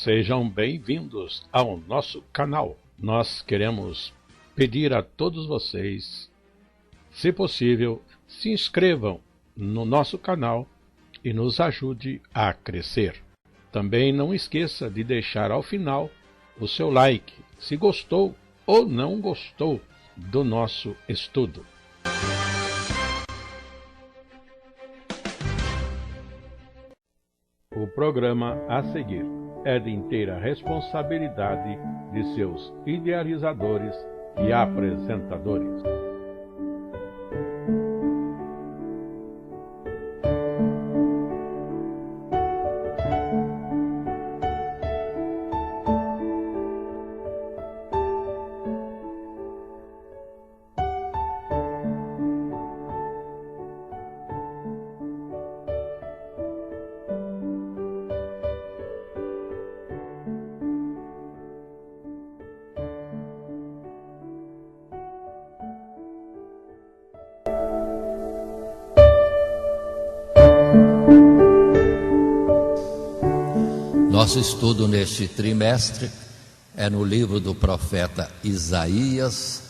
Sejam bem-vindos ao nosso canal. Nós queremos pedir a todos vocês, se possível, se inscrevam no nosso canal e nos ajude a crescer. Também não esqueça de deixar ao final o seu like, se gostou ou não gostou do nosso estudo. O programa a seguir é de inteira responsabilidade de seus idealizadores e apresentadores. Nosso estudo neste trimestre é no livro do profeta Isaías,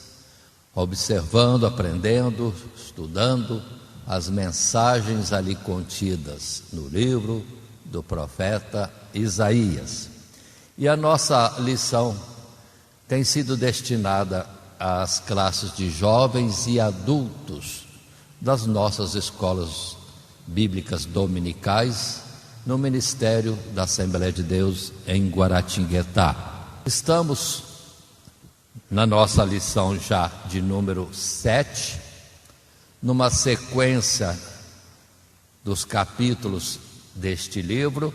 observando, aprendendo, estudando as mensagens ali contidas no livro do profeta Isaías. E a nossa lição tem sido destinada às classes de jovens e adultos das nossas escolas bíblicas dominicais, no Ministério da Assembleia de Deus em Guaratinguetá. Estamos na nossa lição já de número 7, numa sequência dos capítulos deste livro,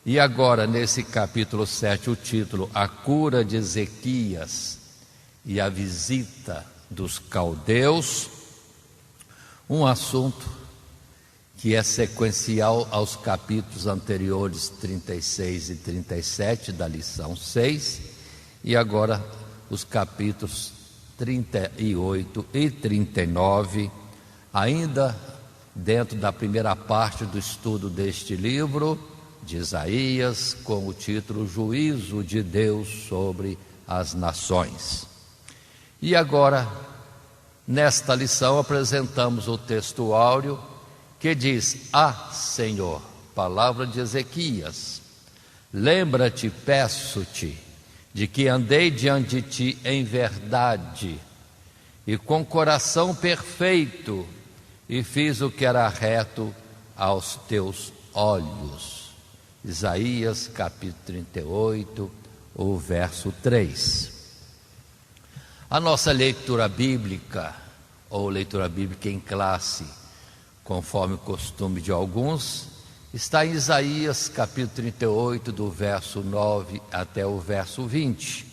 e agora nesse capítulo 7 o título A Cura de Ezequias e a Visita dos Caldeus, um assunto que é sequencial aos capítulos anteriores 36 e 37 da lição 6, e agora os capítulos 38 e 39, ainda dentro da primeira parte do estudo deste livro de Isaías, com o título Juízo de Deus sobre as Nações. E agora, nesta lição, apresentamos o texto áureo que diz: Senhor, palavra de Ezequias, lembra-te, peço-te, de que andei diante de ti em verdade e com coração perfeito, e fiz o que era reto aos teus olhos. Isaías capítulo 38, o verso 3. A nossa leitura bíblica, ou leitura bíblica em classe, conforme o costume de alguns, está em Isaías capítulo 38, do verso 9 até o verso 20.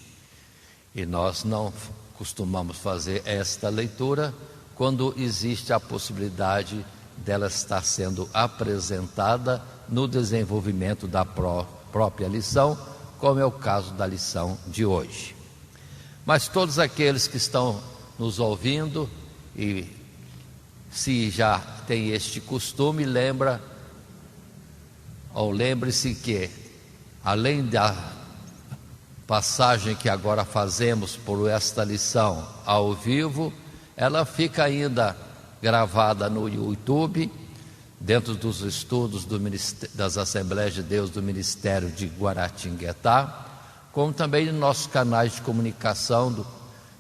E nós não costumamos fazer esta leitura quando existe a possibilidade dela estar sendo apresentada no desenvolvimento da própria lição, como é o caso da lição de hoje. Mas todos aqueles que estão nos ouvindo e se já tem este costume, lembre-se que, além da passagem que agora fazemos por esta lição ao vivo, ela fica ainda gravada no YouTube, dentro dos estudos das Assembleias de Deus do Ministério de Guaratinguetá, como também nos nossos canais de comunicação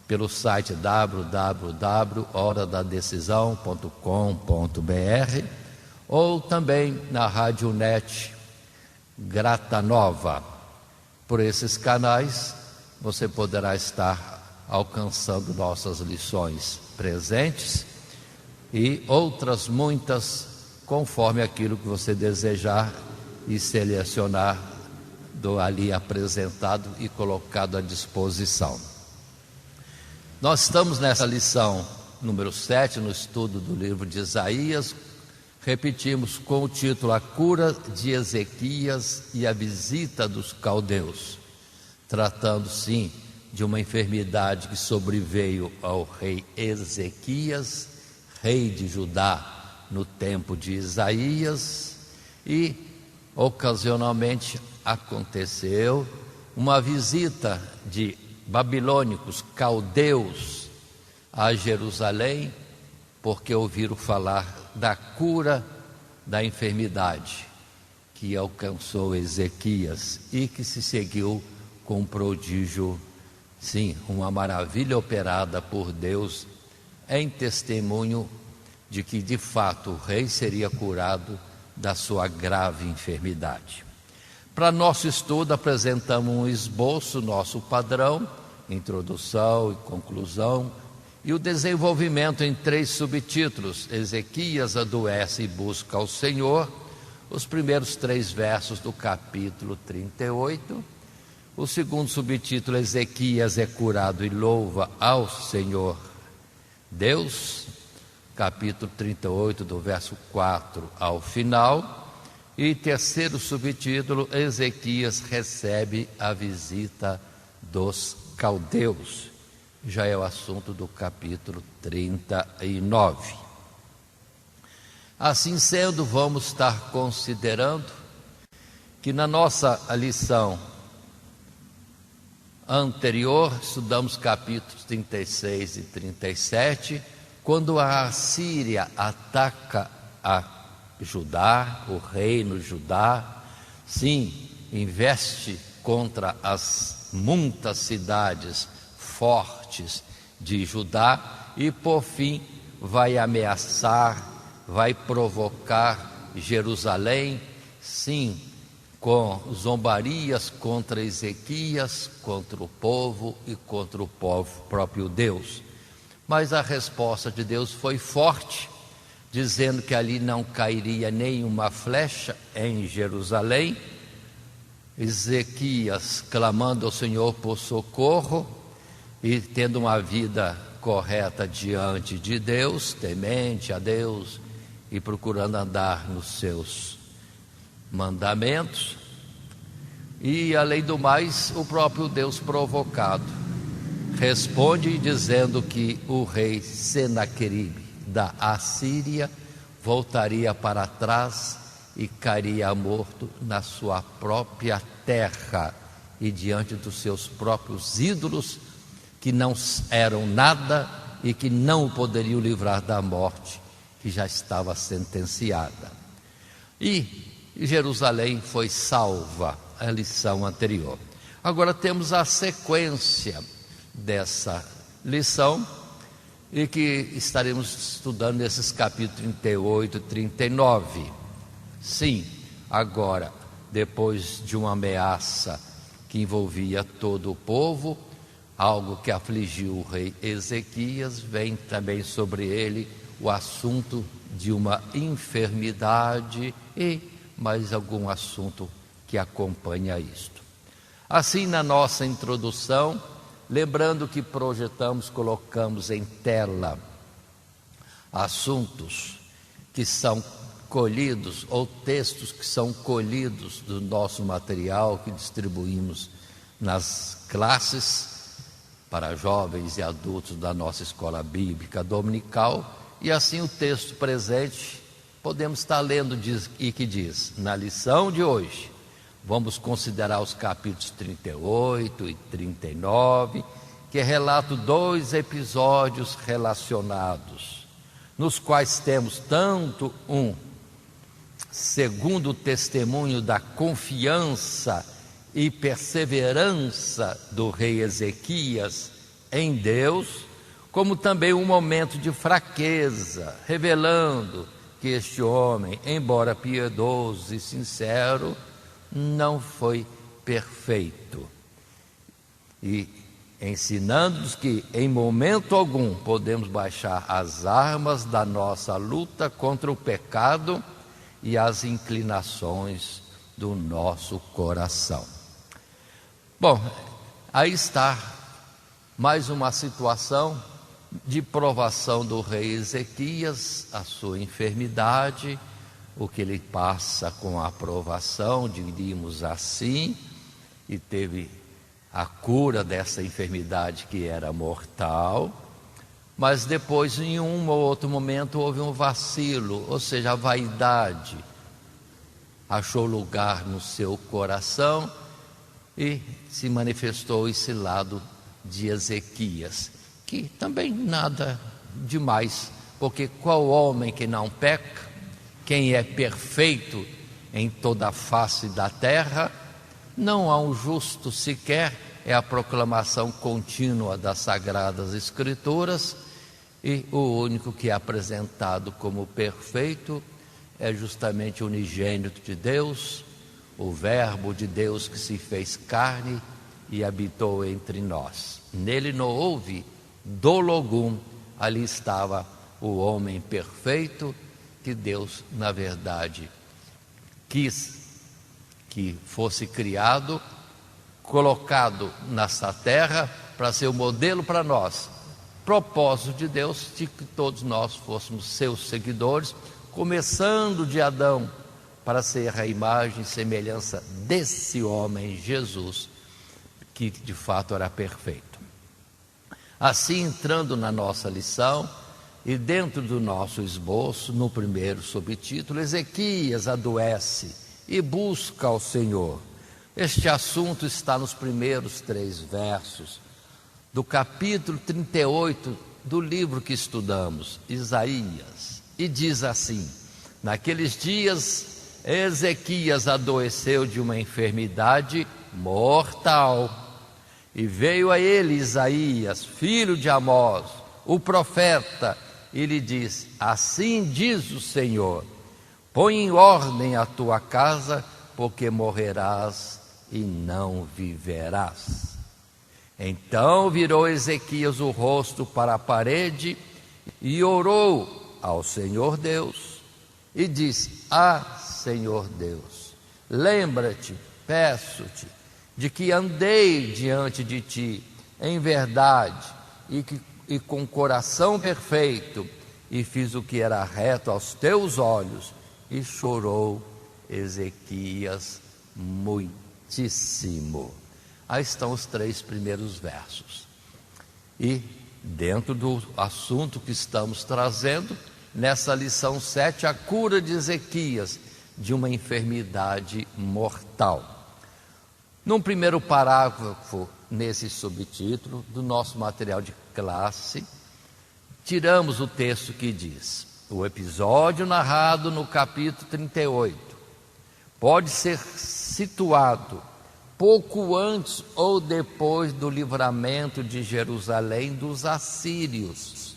pelo site www.horadadecisão.com.br ou também na Rádio Net Grata Nova. Por esses canais você poderá estar alcançando nossas lições presentes e outras muitas, conforme aquilo que você desejar e selecionar ali apresentado e colocado à disposição. Nós estamos nessa lição número 7, no estudo do livro de Isaías, repetimos com o título A Cura de Ezequias e a Visita dos Caldeus, tratando sim de uma enfermidade que sobreveio ao rei Ezequias, rei de Judá, no tempo de Isaías, e Ocasionalmente aconteceu uma visita de babilônicos, caldeus, a Jerusalém, porque ouviram falar da cura da enfermidade que alcançou Ezequias e que se seguiu com um prodígio, sim, uma maravilha operada por Deus, em testemunho de que de fato o rei seria curado da sua grave enfermidade. Para nosso estudo apresentamos um esboço, nosso padrão, introdução e conclusão, e o desenvolvimento em 3 subtítulos: Ezequias adoece e busca ao Senhor, os primeiros 3 versos do capítulo 38. O segundo subtítulo: Ezequias é curado e louva ao Senhor Deus, capítulo 38, do verso 4 ao final. E terceiro subtítulo: Ezequias recebe a visita dos caldeus. Já é o assunto do capítulo 39. Assim sendo, vamos estar considerando que na nossa lição anterior, estudamos capítulos 36 e 37, quando a Assíria ataca a Judá, o reino Judá, sim, investe contra as muitas cidades fortes de Judá e por fim vai ameaçar, vai provocar Jerusalém, sim, com zombarias contra Ezequias, contra o povo e contra o próprio Deus. Mas a resposta de Deus foi forte, dizendo que ali não cairia nenhuma flecha em Jerusalém. Ezequias clamando ao Senhor por socorro e tendo uma vida correta diante de Deus, temente a Deus e procurando andar nos seus mandamentos. E além do mais, o próprio Deus provocado responde dizendo que o rei Senaqueribe da Assíria voltaria para trás e cairia morto na sua própria terra e diante dos seus próprios ídolos, que não eram nada e que não o poderiam livrar da morte, que já estava sentenciada. E Jerusalém foi salva, a lição anterior. Agora temos a sequência dessa lição e que estaremos estudando nesses capítulos 38 e 39. Sim, agora, depois de uma ameaça que envolvia todo o povo, algo que afligiu o rei Ezequias, vem também sobre ele o assunto de uma enfermidade e mais algum assunto que acompanha isto. Assim, na nossa introdução, lembrando que projetamos, colocamos em tela assuntos que são colhidos, ou textos que são colhidos do nosso material que distribuímos nas classes para jovens e adultos da nossa escola bíblica dominical. E assim o texto presente podemos estar lendo e que diz: na lição de hoje vamos considerar os capítulos 38 e 39, que relatam 2 episódios relacionados, nos quais temos tanto um segundo testemunho da confiança e perseverança do rei Ezequias em Deus, como também um momento de fraqueza, revelando que este homem, embora piedoso e sincero, não foi perfeito, e ensinando-nos que em momento algum podemos baixar as armas da nossa luta contra o pecado e as inclinações do nosso coração. Bom, aí está mais uma situação de provação do rei Ezequias, a sua enfermidade, o que ele passa com a aprovação, diríamos assim, e teve a cura dessa enfermidade que era mortal, mas depois em um ou outro momento houve um vacilo, ou seja, a vaidade, achou lugar no seu coração e se manifestou esse lado de Ezequias, que também nada demais, porque qual homem que não peca? Quem é perfeito em toda a face da terra? Não há um justo sequer. É a proclamação contínua das Sagradas Escrituras, e o único que é apresentado como perfeito é justamente o unigênito de Deus, o Verbo de Deus que se fez carne e habitou entre nós. Nele não houve dolo algum, ali estava o homem perfeito que Deus, na verdade, quis que fosse criado, colocado nessa terra para ser o modelo para nós. Propósito de Deus de que todos nós fôssemos seus seguidores, começando de Adão, para ser a imagem e semelhança desse homem Jesus, que de fato era perfeito. Assim, entrando na nossa lição e dentro do nosso esboço, no primeiro subtítulo, Ezequias adoece e busca ao Senhor. Este assunto está nos primeiros 3 versos do capítulo 38 do livro que estudamos, Isaías, e diz assim: naqueles dias Ezequias adoeceu de uma enfermidade mortal, e veio a ele Isaías, filho de Amós, o profeta, e lhe diz: assim diz o Senhor, põe em ordem a tua casa, porque morrerás e não viverás. Então virou Ezequias o rosto para a parede e orou ao Senhor Deus e disse: Senhor Deus, lembra-te, peço-te, de que andei diante de ti em verdade e com coração perfeito, e fiz o que era reto aos teus olhos. E chorou Ezequias muitíssimo. Aí estão os 3 primeiros versos. E dentro do assunto que estamos trazendo, nessa lição 7, a cura de Ezequias de uma enfermidade mortal. Num primeiro parágrafo, nesse subtítulo do nosso material de classe, tiramos o texto que diz: o episódio narrado no capítulo 38 pode ser situado pouco antes ou depois do livramento de Jerusalém dos assírios,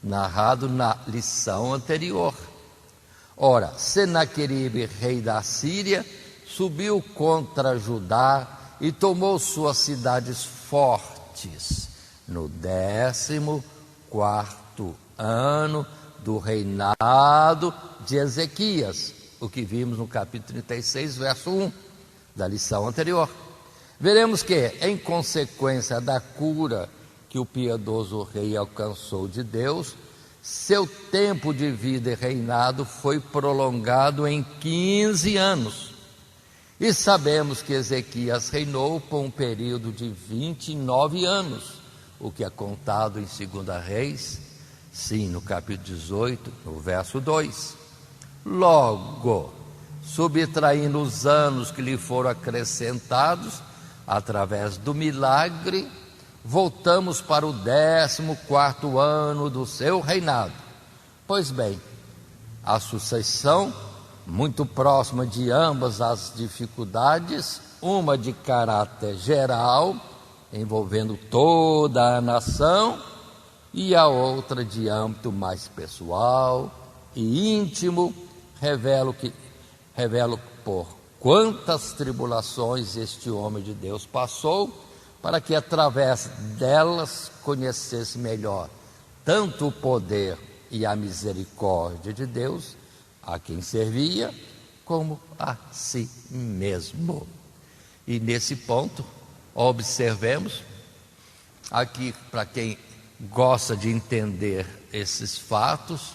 narrado na lição anterior. Ora, Senaqueribe, rei da Síria, subiu contra Judá e tomou suas cidades fortes no 14º ano do reinado de Ezequias, o que vimos no capítulo 36, verso 1 da lição anterior. Veremos que, em consequência da cura que o piedoso rei alcançou de Deus, seu tempo de vida e reinado foi prolongado em 15 anos. E sabemos que Ezequias reinou por um período de 29 anos, o que é contado em 2 Reis, sim, no capítulo 18, no verso 2. Logo, subtraindo os anos que lhe foram acrescentados através do milagre, voltamos para o 14º ano do seu reinado. Pois bem, a sucessão muito próxima de ambas as dificuldades, uma de caráter geral, envolvendo toda a nação, e a outra de âmbito mais pessoal e íntimo, revelo por quantas tribulações este homem de Deus passou, para que através delas conhecesse melhor tanto o poder e a misericórdia de Deus a quem servia, como a si mesmo. E nesse ponto, observemos aqui, para quem gosta de entender esses fatos,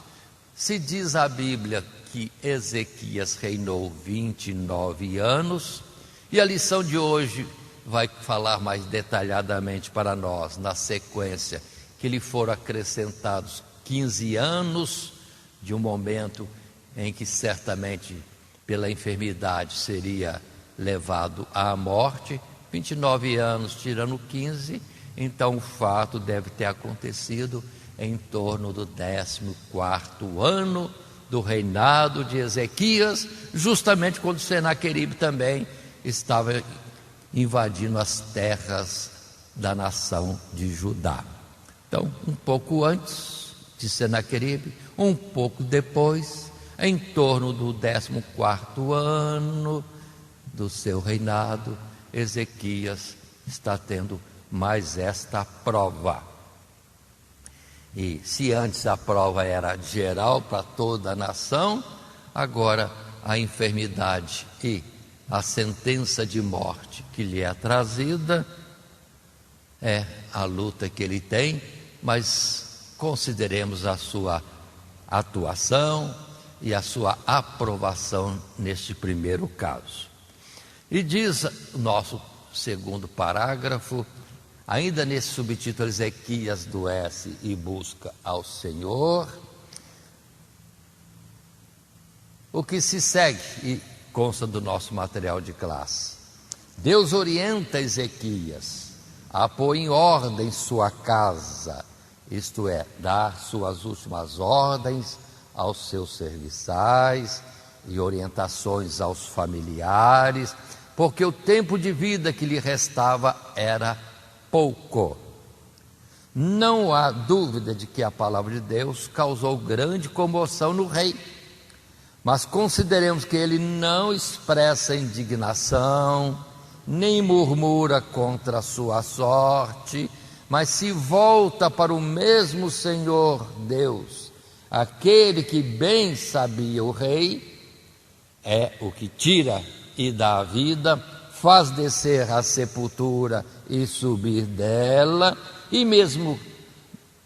se diz a Bíblia que Ezequias reinou 29 anos, e a lição de hoje vai falar mais detalhadamente para nós, na sequência, que lhe foram acrescentados 15 anos, de um momento em que certamente pela enfermidade seria levado à morte. 29 anos tirando 15, então o fato deve ter acontecido em torno do 14º ano do reinado de Ezequias, justamente quando Senaqueribe também estava invadindo as terras da nação de Judá. Então, um pouco antes de Senaqueribe, um pouco depois, em torno do 14º ano do seu reinado, Ezequias está tendo mais esta prova. E se antes a prova era geral para toda a nação, agora a enfermidade e a sentença de morte que lhe é trazida é a luta que ele tem, mas consideremos a sua atuação e a sua aprovação neste primeiro caso. E diz o nosso segundo parágrafo, ainda nesse subtítulo, Ezequias adoece e busca ao Senhor. O que se segue, e consta do nosso material de classe: Deus orienta Ezequias a pôr em ordem sua casa, isto é, dar suas últimas ordens aos seus serviçais e orientações aos familiares, porque o tempo de vida que lhe restava era pouco. Não há dúvida de que a palavra de Deus causou grande comoção no rei, mas consideremos que ele não expressa indignação, nem murmura contra a sua sorte, mas se volta para o mesmo Senhor Deus, aquele que bem sabia o rei, é o que tira e dá a vida, faz descer a sepultura e subir dela, e mesmo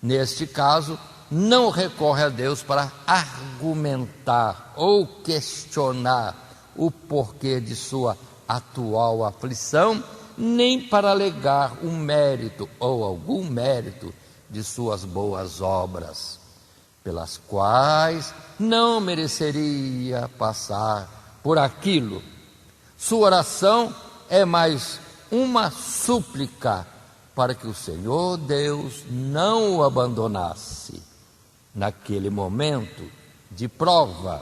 neste caso, não recorre a Deus para argumentar ou questionar o porquê de sua atual aflição, nem para alegar um mérito ou algum mérito de suas boas obras, pelas quais não mereceria passar por aquilo. Sua oração é mais uma súplica para que o Senhor Deus não o abandonasse naquele momento de prova,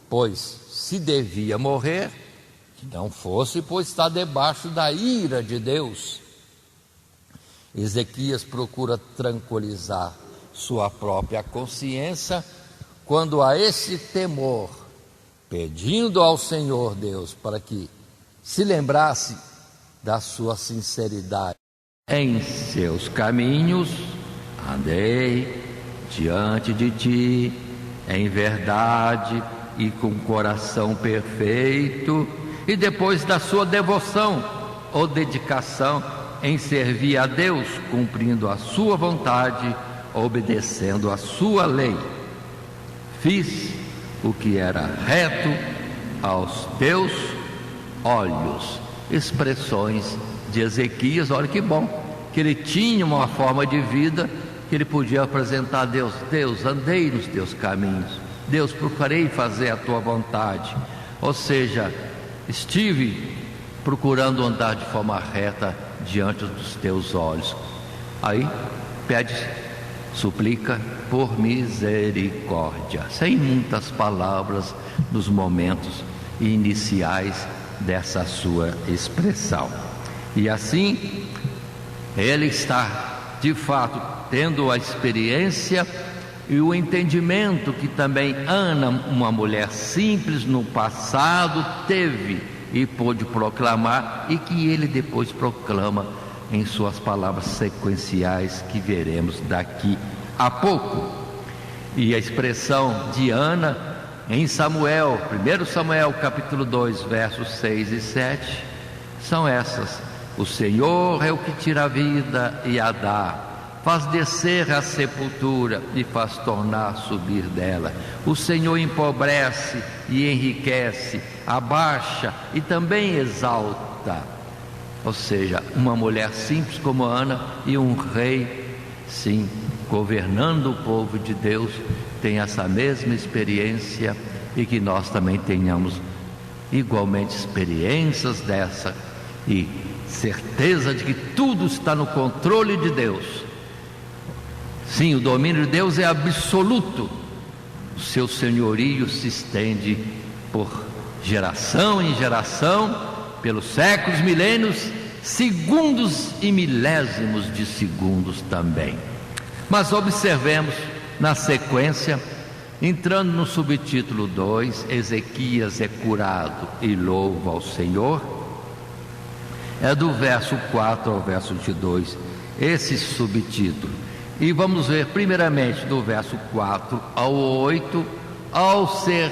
pois se devia morrer, que não fosse, pois está debaixo da ira de Deus. Ezequias procura tranquilizar sua própria consciência quando a esse temor, pedindo ao Senhor Deus para que se lembrasse da sua sinceridade. Em seus caminhos andei diante de ti, em verdade e com coração perfeito, e depois da sua devoção ou dedicação em servir a Deus, cumprindo a sua vontade, obedecendo a sua lei, fiz o que era reto aos teus olhos. Expressões de Ezequias. Olha que bom que ele tinha uma forma de vida que ele podia apresentar a Deus. Deus, andei nos teus caminhos. Deus, procurei fazer a tua vontade. Ou seja, estive procurando andar de forma reta diante dos teus olhos. Aí pede, suplica por misericórdia, sem muitas palavras nos momentos iniciais dessa sua expressão. E assim ele está de fato tendo a experiência e o entendimento que também Ana, uma mulher simples no passado, teve e pôde proclamar, e que ele depois proclama em suas palavras sequenciais que veremos daqui a pouco. E a expressão de Ana em Samuel, 1 Samuel capítulo 2, versos 6 e 7, são essas: o Senhor é o que tira a vida e a dá, faz descer a sepultura e faz tornar a subir dela. O Senhor empobrece e enriquece, abaixa e também exalta. Ou seja, uma mulher simples como Ana e um rei, sim, governando o povo de Deus, tem essa mesma experiência, e que nós também tenhamos igualmente experiências dessa e certeza de que tudo está no controle de Deus. Sim, o domínio de Deus é absoluto. O seu senhorio se estende por geração em geração, pelos séculos, milênios, segundos e milésimos de segundos também. Mas observemos na sequência, entrando no subtítulo 2, Ezequias é curado e louva ao Senhor. É do verso 4 ao verso 22, esse subtítulo. E vamos ver primeiramente do verso 4 ao 8, ao ser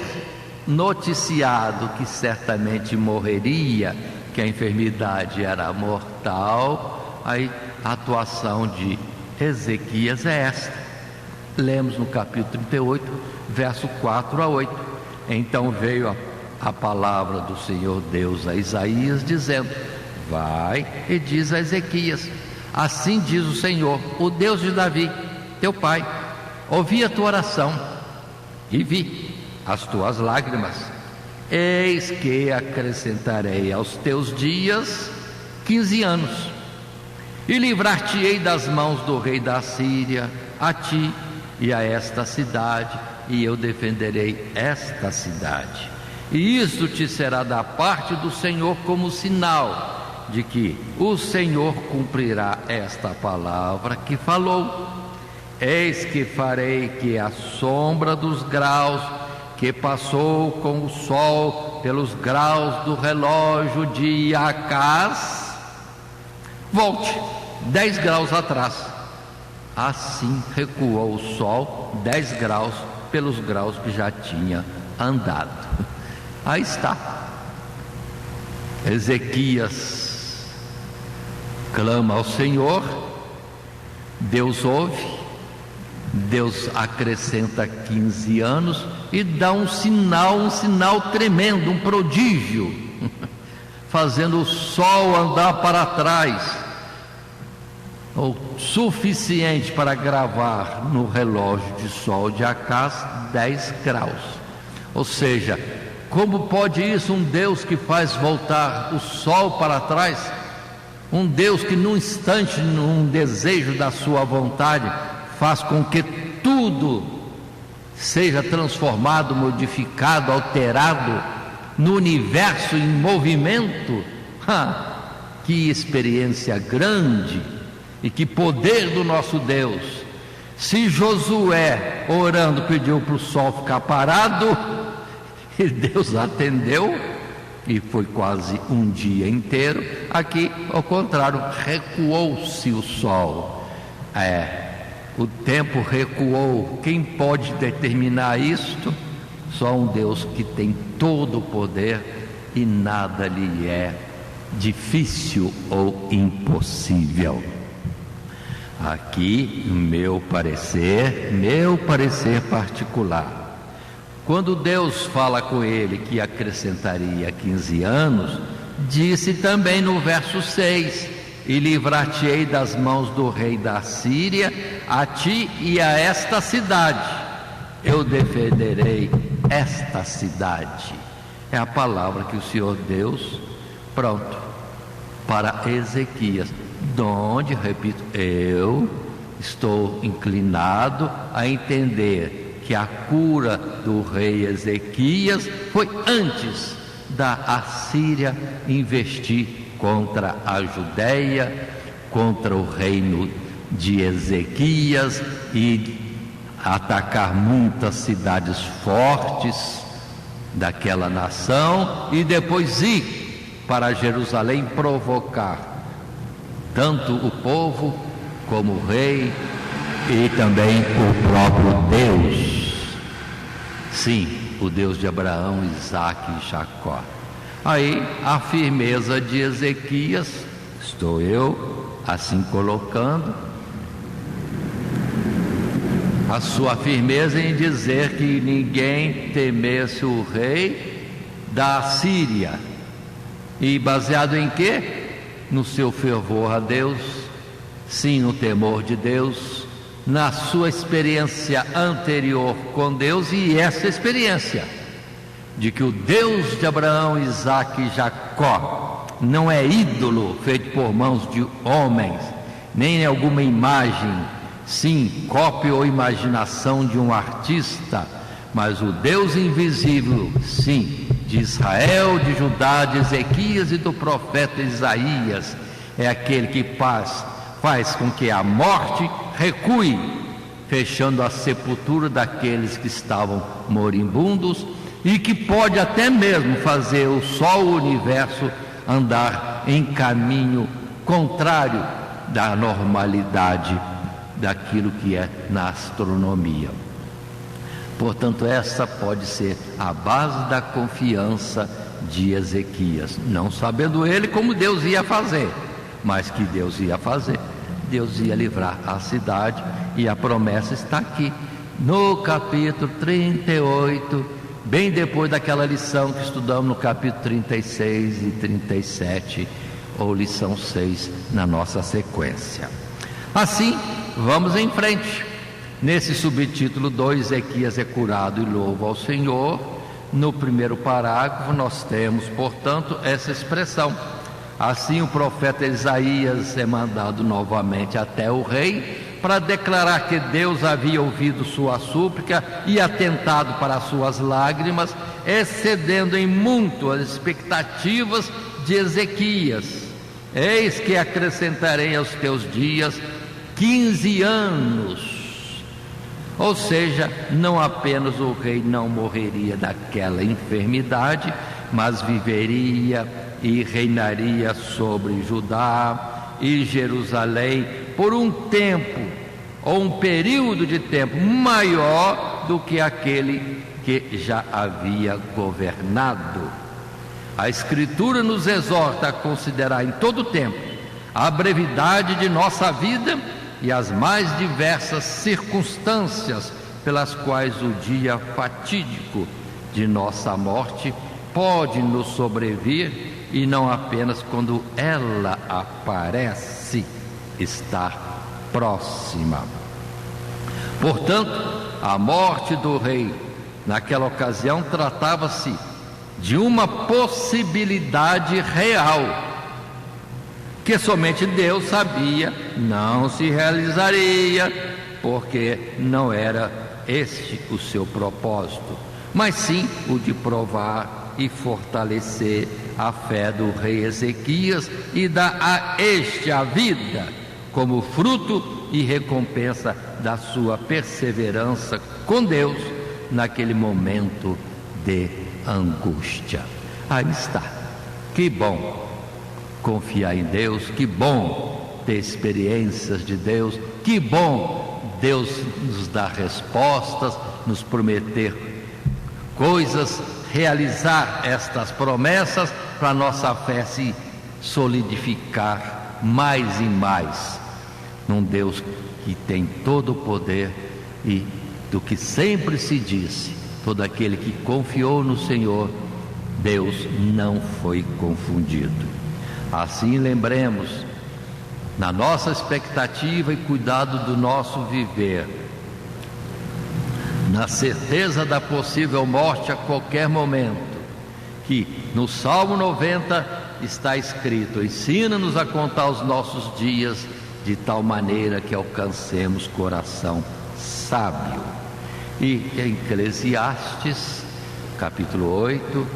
noticiado que certamente morreria, que a enfermidade era mortal, aí a atuação de Ezequias é esta. Lemos no capítulo 38, verso 4 a 8. Então veio a palavra do Senhor Deus a Isaías, dizendo: vai e diz a Ezequias: assim diz o Senhor, o Deus de Davi, teu pai, ouvi a tua oração e vi as tuas lágrimas. Eis que acrescentarei aos teus dias 15 anos, e livrar-te-ei das mãos do rei da Síria, a ti e a esta cidade, e eu defenderei esta cidade. E isto te será da parte do Senhor como sinal de que o Senhor cumprirá esta palavra que falou. Eis que farei que a sombra dos graus que passou com o sol pelos graus do relógio de Acaz volte 10 graus atrás. Assim recuou o sol 10 graus pelos graus que já tinha andado. Aí está. Ezequias clama ao Senhor, Deus ouve, Deus acrescenta 15 anos e dá um sinal tremendo, um prodígio, fazendo o sol andar para trás, o suficiente para gravar no relógio de sol de Acaz 10 graus. Ou seja, como pode isso? Um Deus que faz voltar o sol para trás, um Deus que num instante, num desejo da sua vontade, faz com que tudo seja transformado, modificado, alterado no universo em movimento. Que experiência grande e que poder do nosso Deus! Se Josué, orando, pediu para o sol ficar parado, e Deus atendeu, e foi quase um dia inteiro. Aqui, ao contrário, recuou-se o sol. O tempo recuou. Quem pode determinar isto? Só um Deus que tem todo o poder e nada lhe é difícil ou impossível. Aqui, meu parecer particular, quando Deus fala com ele que acrescentaria 15 anos, disse também no verso 6: e livrar-te-ei das mãos do rei da Síria, a ti e a esta cidade. Eu defenderei esta cidade. É a palavra que o Senhor Deus, pronto, para Ezequias, donde, repito, eu estou inclinado a entender que a cura do rei Ezequias foi antes da Assíria investir contra a Judéia, contra o reino de Ezequias e atacar muitas cidades fortes daquela nação, e depois ir para Jerusalém provocar tanto o povo como o rei e também o próprio Deus. Sim, o Deus de Abraão, Isaque e Jacó. Aí a firmeza de Ezequias, estou eu assim colocando, a sua firmeza em dizer que ninguém temesse o rei da Síria. E baseado em quê? No seu fervor a Deus, sim, no temor de Deus, na sua experiência anterior com Deus, e essa experiência de que o Deus de Abraão, Isaque e Jacó não é ídolo feito por mãos de homens, nem alguma imagem, sim, cópia ou imaginação de um artista, mas o Deus invisível, sim, de Israel, de Judá, de Ezequias e do profeta Isaías, é aquele que faz com que a morte recue, fechando a sepultura daqueles que estavam moribundos, e que pode até mesmo fazer o sol, o universo, andar em caminho contrário da normalidade daquilo que é na astronomia. Portanto, essa pode ser a base da confiança de Ezequias, não sabendo ele como Deus ia fazer, mas que Deus ia fazer. Deus ia livrar a cidade, e a promessa está aqui no capítulo 38, bem depois daquela lição que estudamos no capítulo 36 e 37, ou lição 6 na nossa sequência. Assim, vamos em frente. Nesse subtítulo 2, Ezequias é curado e louva ao Senhor, no primeiro parágrafo nós temos, portanto, essa expressão: assim o profeta Isaías é mandado novamente até o rei, para declarar que Deus havia ouvido sua súplica e atentado para as suas lágrimas, excedendo em muito as expectativas de Ezequias. Eis que acrescentarei aos teus dias 15 anos. Ou seja, não apenas o rei não morreria daquela enfermidade, mas viveria e reinaria sobre Judá e Jerusalém por um tempo, ou um período de tempo maior do que aquele que já havia governado. A Escritura nos exorta a considerar em todo o tempo a brevidade de nossa vida e as mais diversas circunstâncias pelas quais o dia fatídico de nossa morte pode nos sobrevir, e não apenas quando ela aparece estar próxima. Portanto, a morte do rei naquela ocasião tratava-se de uma possibilidade real, que somente Deus sabia não se realizaria, porque não era este o seu propósito, mas sim o de provar e fortalecer a fé do rei Ezequias e dar a este a vida como fruto e recompensa da sua perseverança com Deus naquele momento de angústia. Aí está. Que bom confiar em Deus, que bom ter experiências de Deus, que bom Deus nos dar respostas, nos prometer coisas, realizar estas promessas para a nossa fé se solidificar mais e mais num Deus que tem todo o poder, e do que sempre se disse, todo aquele que confiou no Senhor, Deus não foi confundido. Assim, lembremos, na nossa expectativa e cuidado do nosso viver, na certeza da possível morte a qualquer momento, que no Salmo 90 está escrito: ensina-nos a contar os nossos dias de tal maneira que alcancemos coração sábio. E em Eclesiastes, capítulo 8,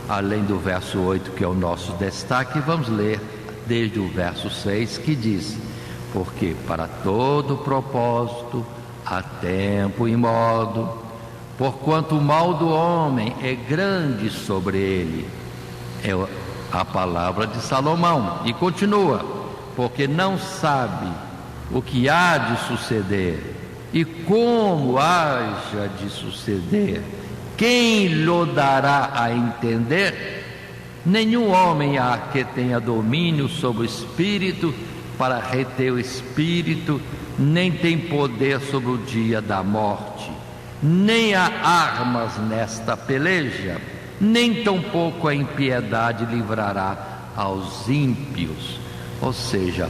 além do verso 8, que é o nosso destaque, vamos ler desde o verso 6, que diz: porque para todo propósito há tempo e modo, porquanto o mal do homem é grande sobre ele. É a palavra de Salomão. E continua: porque não sabe o que há de suceder e como haja de suceder. Quem lhe dará a entender? Nenhum homem há que tenha domínio sobre o espírito para reter o espírito, nem tem poder sobre o dia da morte. Nem há armas nesta peleja, nem tampouco a impiedade livrará aos ímpios. Ou seja,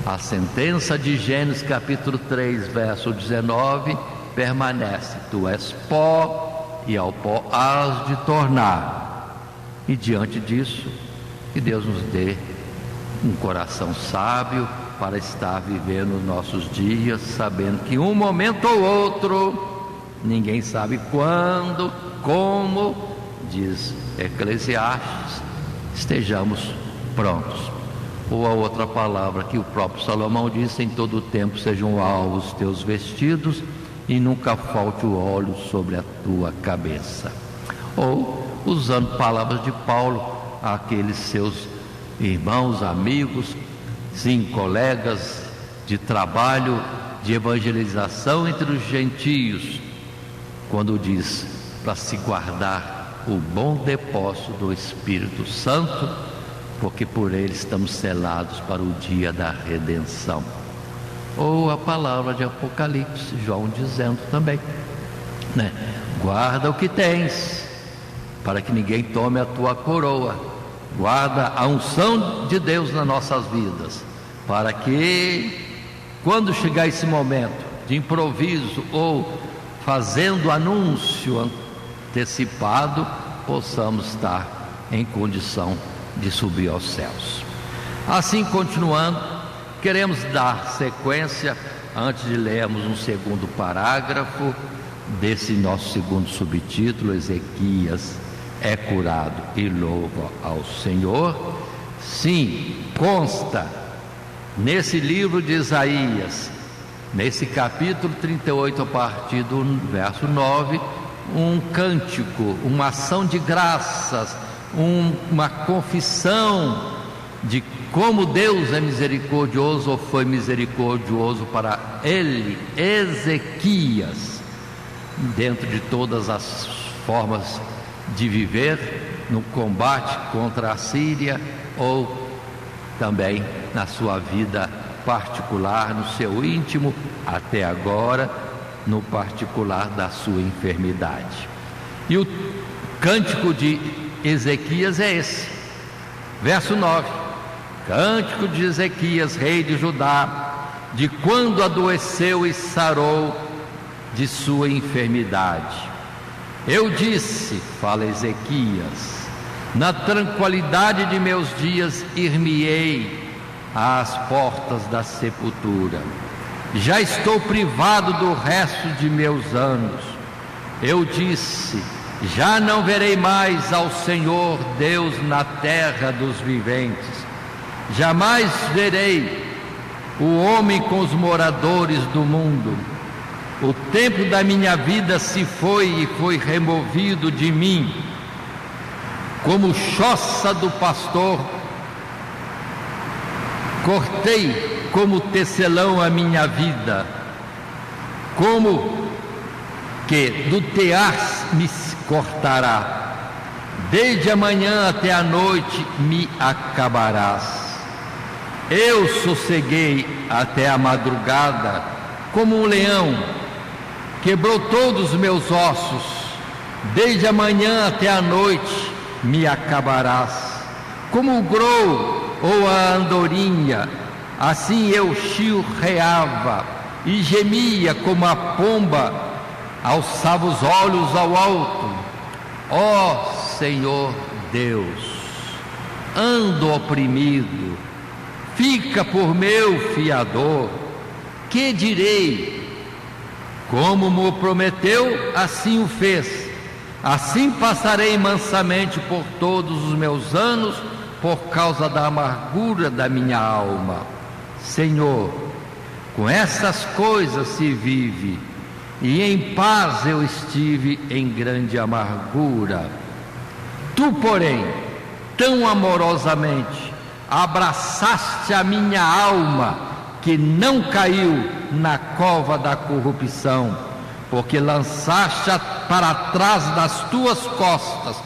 a sentença de Gênesis capítulo 3, verso 19, permanece: tu és pó, e ao pó hás de tornar. E diante disso, que Deus nos dê um coração sábio para estar vivendo os nossos dias, sabendo que um momento ou outro, ninguém sabe quando, como, diz Eclesiastes, estejamos prontos. Ou a outra palavra que o próprio Salomão disse: em todo o tempo sejam alvos os teus vestidos e nunca falte o óleo sobre a tua cabeça. Ou, usando palavras de Paulo, àqueles seus irmãos, amigos, sim, colegas de trabalho, de evangelização entre os gentios, quando diz para se guardar o bom depósito do Espírito Santo, porque por ele estamos selados para o dia da redenção. Ou a palavra de Apocalipse, João dizendo também, né? Guarda o que tens, para que ninguém tome a tua coroa. Guarda a unção de Deus nas nossas vidas, para que quando chegar esse momento de improviso ou fazendo anúncio antecipado, possamos estar em condição de subir aos céus. Assim, continuando, queremos dar sequência, antes de lermos um segundo parágrafo desse nosso segundo subtítulo: Ezequias é curado e louva ao Senhor. Sim, consta nesse livro de Isaías, nesse capítulo 38, a partir do verso 9, um cântico, uma ação de graças, uma confissão de como Deus é misericordioso, ou foi misericordioso para ele, Ezequias, dentro de todas as formas de viver no combate contra a Síria, ou também na sua vida particular, no seu íntimo, até agora, no particular da sua enfermidade. E o cântico de Ezequias é esse, verso 9: Cântico de Ezequias, rei de Judá, de quando adoeceu e sarou de sua enfermidade. Eu disse, fala Ezequias, na tranquilidade de meus dias ir-me-ei às portas da sepultura. Já estou privado do resto de meus anos. Eu disse, já não verei mais ao Senhor Deus na terra dos viventes. Jamais verei o homem com os moradores do mundo. O tempo da minha vida se foi e foi removido de mim. Como choça do pastor, cortei como tecelão a minha vida. Como que do tear me cortará. Desde a manhã até a noite me acabarás. Eu sosseguei até a madrugada, como um leão, quebrou todos os meus ossos. Desde a manhã até a noite me acabarás. Como o grou ou a andorinha, assim eu chilreava e gemia como a pomba, alçava os olhos ao alto. Ó Senhor Deus, ando oprimido, fica por meu fiador. Que direi? Como me prometeu, assim o fez. Assim passarei mansamente por todos os meus anos, por causa da amargura da minha alma. Senhor, com essas coisas se vive, e em paz eu estive em grande amargura. Tu, porém, tão amorosamente abraçaste a minha alma, que não caiu na cova da corrupção, porque lançaste para trás das tuas costas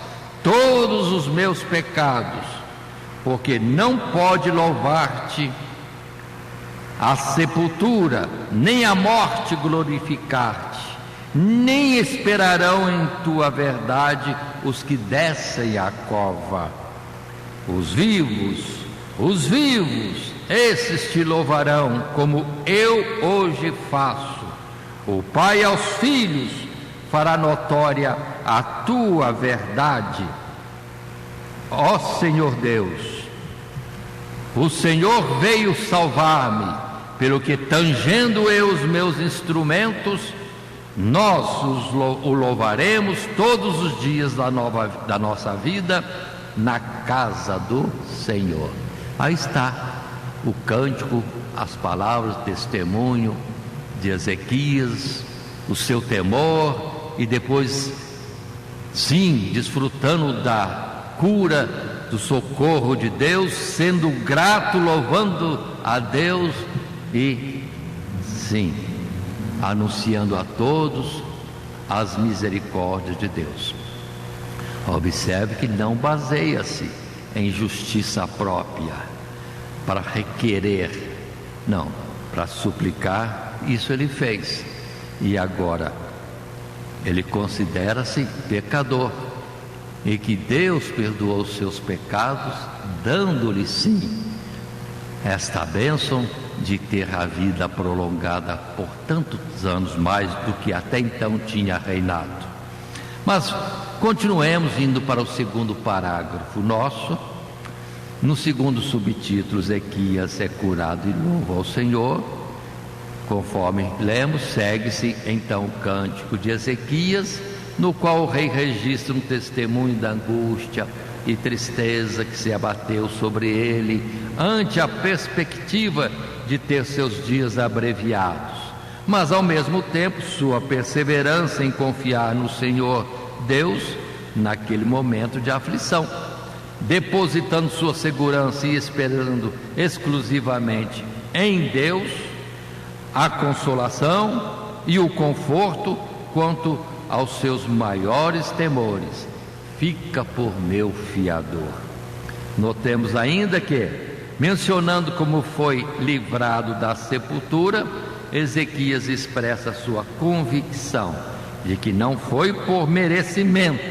todos os meus pecados, porque não pode louvar-te a sepultura, nem a morte glorificar-te, nem esperarão em tua verdade os que descem à cova. Os vivos, esses te louvarão, como eu hoje faço. O Pai aos filhos, fará notória a tua verdade. Ó Senhor Deus, o Senhor veio salvar-me, pelo que, tangendo eu os meus instrumentos, nós o louvaremos todos os dias da nossa vida na casa do Senhor. Aí está o cântico, as palavras, o testemunho de Ezequias, o seu temor, e depois, sim, desfrutando da cura, do socorro de Deus, sendo grato, louvando a Deus e, sim, anunciando a todos as misericórdias de Deus. Observe que não baseia-se em justiça própria para requerer, não, para suplicar. Isso ele fez, e agora ele considera-se pecador, e que Deus perdoou os seus pecados, dando-lhe sim esta bênção de ter a vida prolongada por tantos anos mais do que até então tinha reinado. Mas continuemos indo para o segundo parágrafo nosso. No segundo subtítulo, Ezequias é curado e louva ao Senhor. Conforme lemos, segue-se então o cântico de Ezequias, no qual o rei registra um testemunho da angústia e tristeza que se abateu sobre ele ante a perspectiva de ter seus dias abreviados, mas ao mesmo tempo sua perseverança em confiar no Senhor Deus naquele momento de aflição, depositando sua segurança e esperando exclusivamente em Deus a consolação e o conforto quanto aos seus maiores temores. Fica por meu fiador. Notemos ainda que, mencionando como foi livrado da sepultura, Ezequias expressa sua convicção de que não foi por merecimento,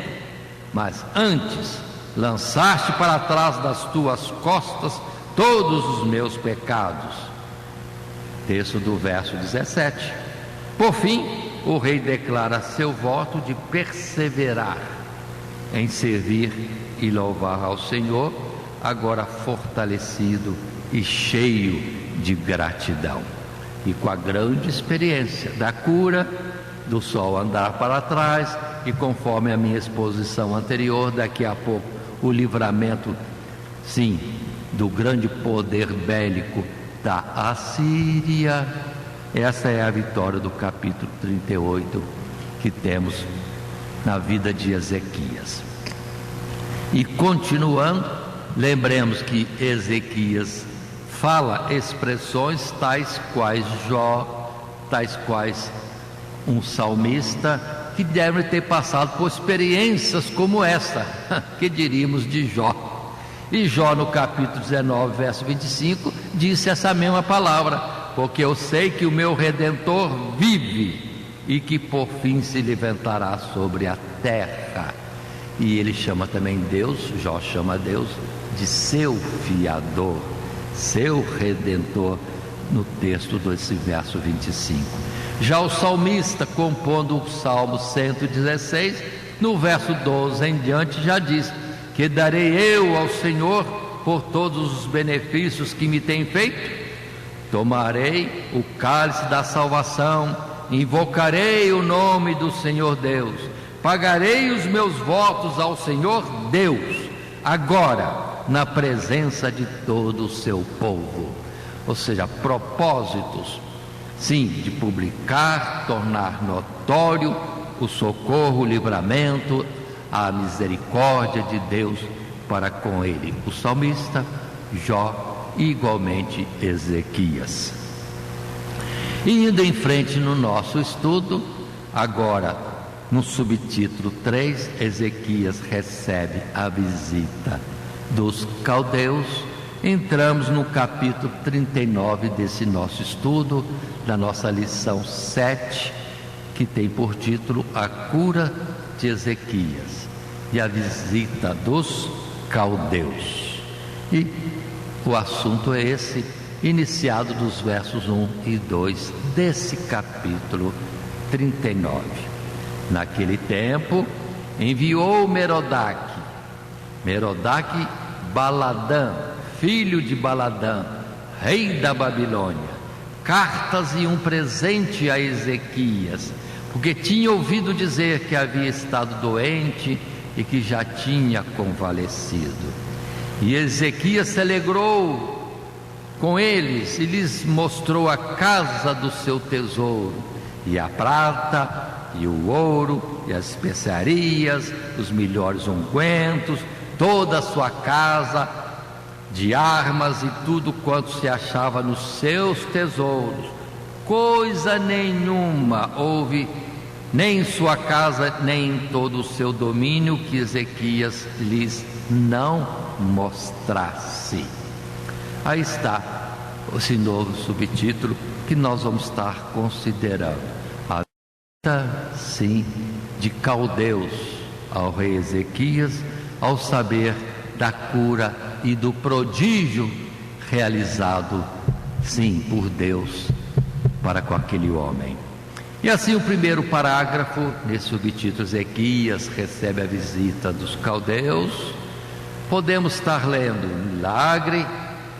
mas antes lançaste para trás das tuas costas todos os meus pecados. Texto do verso 17. Por fim, o rei declara seu voto de perseverar em servir e louvar ao Senhor, agora fortalecido e cheio de gratidão, e com a grande experiência da cura, do sol andar para trás, e conforme a minha exposição anterior, daqui a pouco o livramento, sim, do grande poder bélico da Assíria. Essa é a vitória do capítulo 38 que temos na vida de Ezequias. E continuando, lembremos que Ezequias fala expressões tais quais Jó, tais quais um salmista que deve ter passado por experiências como essa, que diríamos de Jó. E Jó, no capítulo 19, verso 25, disse essa mesma palavra: porque eu sei que o meu Redentor vive e que por fim se levantará sobre a terra. E ele chama também Deus, Jó chama Deus de seu fiador, seu Redentor, no texto desse verso 25. Já o salmista, compondo o Salmo 116, no verso 12 em diante, já diz: que darei eu ao Senhor por todos os benefícios que me tem feito? Tomarei o cálice da salvação, invocarei o nome do Senhor Deus, pagarei os meus votos ao Senhor Deus, agora na presença de todo o seu povo. Ou seja, propósitos, sim, de publicar, tornar notório o socorro, o livramento, a misericórdia de Deus para com ele. O salmista, Jó, e igualmente Ezequias. E indo em frente no nosso estudo, agora no subtítulo 3, Ezequias recebe a visita dos caldeus. Entramos no capítulo 39 desse nosso estudo, da nossa lição 7, que tem por título A Cura de Ezequias e a Visita dos Caldeus. E o assunto é esse, iniciado dos versos 1 e 2 desse capítulo 39. Naquele tempo, enviou Merodach Baladã, filho de Baladã, rei da Babilônia, cartas e um presente a Ezequias, porque tinha ouvido dizer que havia estado doente e que já tinha convalescido. E Ezequias se alegrou com eles e lhes mostrou a casa do seu tesouro, e a prata, e o ouro, e as especiarias, os melhores ungüentos, toda a sua casa de armas e tudo quanto se achava nos seus tesouros. Coisa nenhuma houve, nem em sua casa, nem em todo o seu domínio, que Ezequias lhes não mostrasse. Aí está esse novo subtítulo que nós vamos estar considerando: a visita, sim, de caldeus ao rei Ezequias, ao saber da cura e do prodígio realizado, sim, por Deus para com aquele homem. E assim o primeiro parágrafo, nesse subtítulo, Ezequias recebe a visita dos caldeus. Podemos estar lendo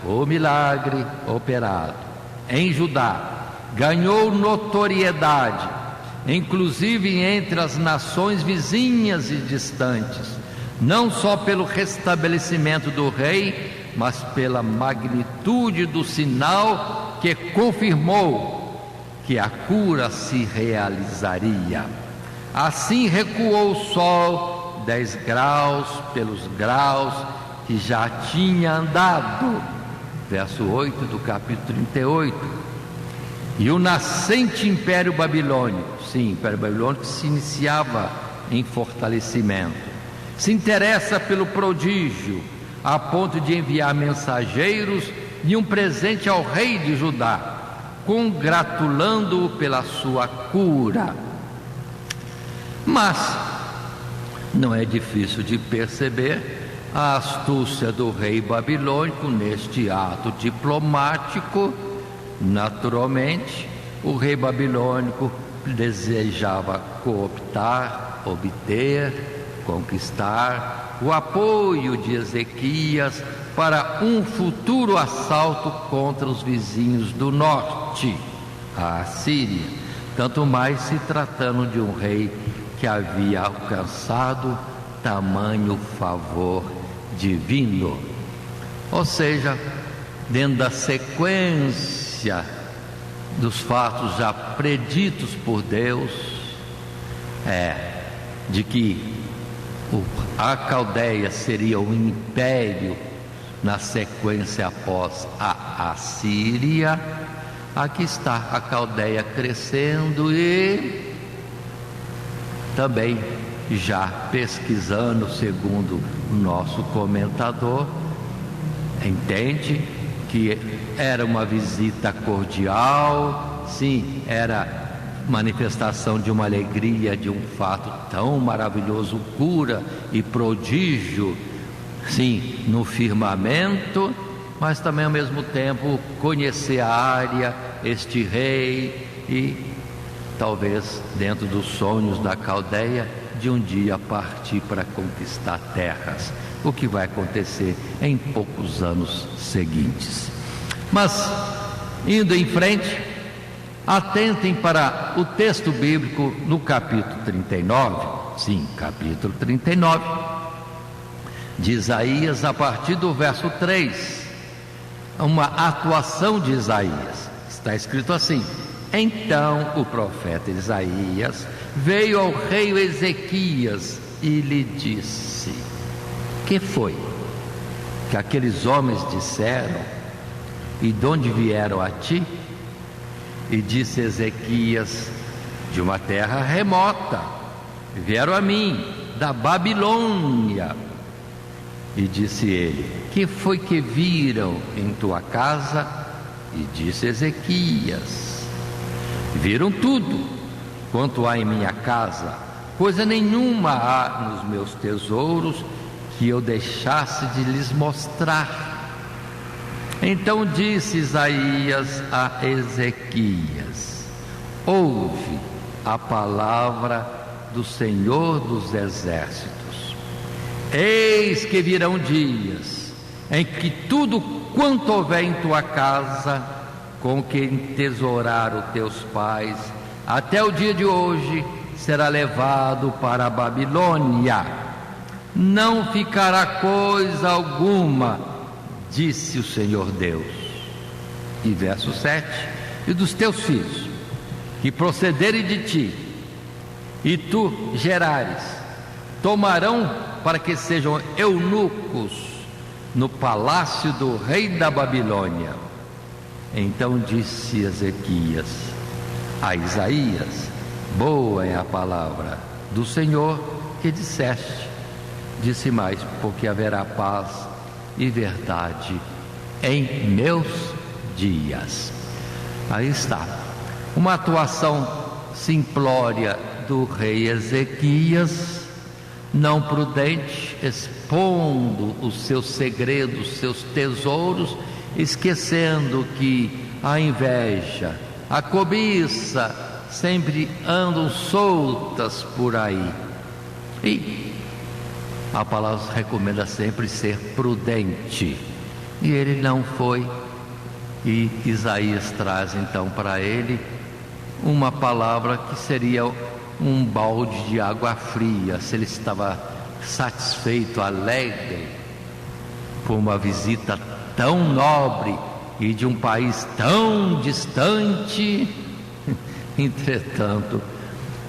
o milagre operado em Judá ganhou notoriedade, inclusive entre as nações vizinhas e distantes, não só pelo restabelecimento do rei, mas pela magnitude do sinal que confirmou que a cura se realizaria. Assim recuou o sol 10 graus pelos graus que já tinha andado. Verso 8 do capítulo 38. E o nascente Império Babilônico, sim, Império Babilônico se iniciava em fortalecimento, se interessa pelo prodígio, a ponto de enviar mensageiros e um presente ao rei de Judá, congratulando-o pela sua cura. Mas não é difícil de perceber a astúcia do rei babilônico neste ato diplomático. Naturalmente, o rei babilônico desejava cooptar, obter, conquistar o apoio de Ezequias para um futuro assalto contra os vizinhos do norte, a Assíria, tanto mais se tratando de um rei que havia alcançado tamanho favor divino. Ou seja, dentro da sequência dos fatos já preditos por Deus, de que a Caldeia seria um império na sequência após a Assíria. Aqui está a Caldeia crescendo e também já pesquisando, segundo o nosso comentador, entende que era uma visita cordial, sim, era manifestação de uma alegria, de um fato tão maravilhoso, cura e prodígio, sim, no firmamento, mas também ao mesmo tempo conhecer a área, este rei, e talvez dentro dos sonhos da Caldeia de um dia partir para conquistar terras, o que vai acontecer em poucos anos seguintes. Mas indo em frente, atentem para o texto bíblico no capítulo 39, sim, capítulo 39 de Isaías, a partir do verso 3, uma atuação de Isaías. Está escrito assim: então o profeta Isaías veio ao rei Ezequias e lhe disse: que foi que aqueles homens disseram, e de onde vieram a ti? E disse Ezequias: de uma terra remota, vieram a mim, da Babilônia. E disse ele: que foi que viram em tua casa? E disse Ezequias: viram tudo quanto há em minha casa, coisa nenhuma há nos meus tesouros que eu deixasse de lhes mostrar. Então disse Isaías a Ezequias: ouve a palavra do Senhor dos Exércitos. Eis que virão dias em que tudo quanto houver em tua casa, com que entesouraram teus pais, até o dia de hoje, será levado para a Babilônia. Não ficará coisa alguma, disse o Senhor Deus. E verso 7: e dos teus filhos, que procederem de ti, e tu gerares, tomarão para que sejam eunucos no palácio do rei da Babilônia. Então disse Ezequias a Isaías: boa é a palavra do Senhor que disseste. Disse mais: porque haverá paz e verdade em meus dias. Aí está, uma atuação simplória do rei Ezequias, não prudente, expondo os seus segredos, seus tesouros, esquecendo que a inveja, a cobiça sempre andam soltas por aí. E a palavra recomenda sempre ser prudente, e ele não foi. E Isaías traz então para ele uma palavra que seria um balde de água fria. Se ele estava satisfeito, alegre por uma visita tão nobre e de um país tão distante, entretanto,